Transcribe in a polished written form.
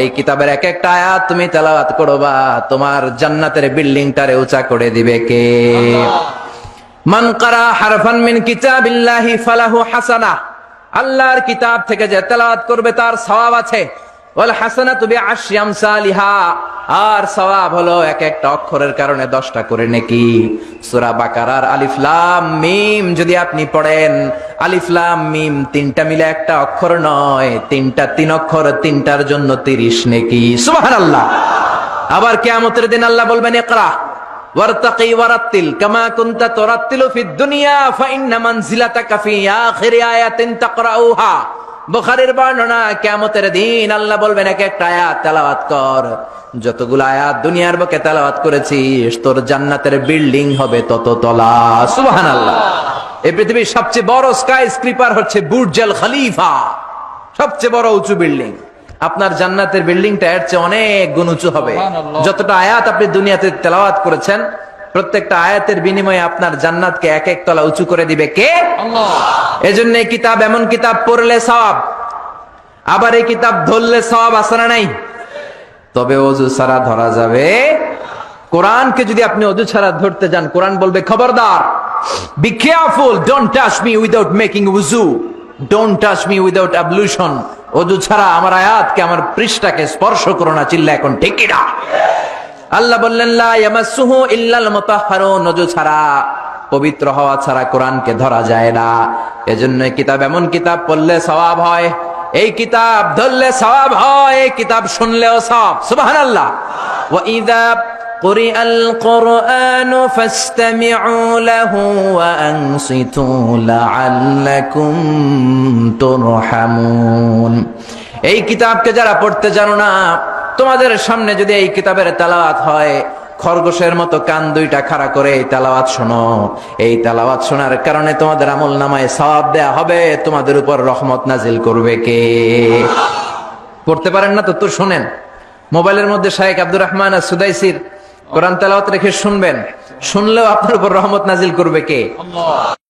এই কিতাবের এক একটা আয়াত তুমি তেলাওয়াত করবা, তোমার জান্নাতের বিল্ডিংটারে উঁচা করে দিবে কে? মান কারা হারফান মিন কিতাবিল্লাহি ফালাহু হাসানাহ, আল্লাহর কিতাব থেকে যে তেলাওয়াত করবে তার সওয়াব আছে। ওয়াল হাসানাতু বিআশরি আমসালিহা, আর সওয়াব হলো এক একটা অক্ষরের কারণে 10টা করে নেকি। সূরা বাকারার আলিফ লাম মিম যদি আপনি পড়েন, আলিফ লাম মিম তিনটা মিলে একটা অক্ষর নয়, তিনটা 3 অক্ষর, তিনটার জন্য 30 নেকি। সুবহানাল্লাহ। আবার কিয়ামতের দিন আল্লাহ বলবেন ইকরা ওয়ারতাকি ওয়ারাত্তিল কামা কুনতা তুরাত্তিলু ফিদ দুনিয়া ফাইন্না মানজিলাতাকা ফি আখিরি আয়াতিন তাকরাউহা। বুখারীর বর্ণনা, কিয়ামতের দিন আল্লাহ বলবেন এক একটা আয়াত তেলাওয়াত কর, যতগুলো আয়াত দুনিয়ার বুকে তেলাওয়াত করেছিস তোর জান্নাতের বিল্ডিং হবে তত তলা। সুবহানাল্লাহ। এই পৃথিবীর সবচেয়ে বড় স্কাই স্ক্রিপার হচ্ছে বুর্জ আল খলিফা, সবচেয়ে বড় উঁচু বিল্ডিং। আপনার জান্নাতের বিল্ডিংটা এর চেয়ে অনেক গুণ উঁচু হবে। যতটা আয়াত আপনি দুনিয়াতে তেলাওয়াত করেছেন, প্রত্যেকটা আয়াতের বিনিময়ে আপনার জান্নাতকে এক এক তলা উঁচু করে দিবে কে? আল্লাহ। এজন্য এই কিতাব, এমন কিতাব পড়লে সওয়াব, আবার এই কিতাব ধরলে সওয়াব আছে না নাই? তবে ওযু ছাড়া ধরা যাবে। কোরআনকে যদি আপনি ওযু ছাড়া ধরতে যান, কোরআন বলবে খবরদার, be careful, don't touch me without making ওযু, ডোন্ট টাচ মি উইদাউট অ্যাবলুশন। ওযু ছাড়া আমার আয়াতকে, আমার পৃষ্ঠাকে স্পর্শ করো না। চিল্লা এখন ঠিক কি না? আল্লাহ বললেন লা ইয়ামাসসুহু ইল্লাল মুতাহহারুন, ওযু ছাড়া, পবিত্র হওয়া ছাড়া কোরআনকে ধরা যায় না। এজন্য কিতাব, এমন কিতাব পড়লে সওয়াব হয়, এই কিতাব ধরলে সওয়াব হয়, এই কিতাব শুনলেও সওয়াব। সুবহানাল্লাহ। ওয়া ইযা কুরিআল কুরআনু ফাসতামিউ লাহু ওয়া আনসিতু লাআল্লাকুম তুরহামুন। এই কিতাবকে যারা পড়তে জানো না, তোমাদের সামনে যদি এই কিতাবের তেলাওয়াত হয়, খরগোশের মতো কান দুইটা খাড়া করে এই তেলাওয়াত শোনো। এই তেলাওয়াত শোনার কারণে তোমাদের আমলনামায় সওয়াব দেয়া হবে, তোমাদের উপর রহমত নাজিল করবে কে? পড়তে পারেন না তো শুনেন। মোবাইলের মধ্যে শাইখ আব্দুর রহমান আস-সুদাইসির কোরআন তেলাওয়াত রেখে শুনবেন, শুনলেও আপনার উপর রহমত নাজিল করবে কে? আল্লাহ।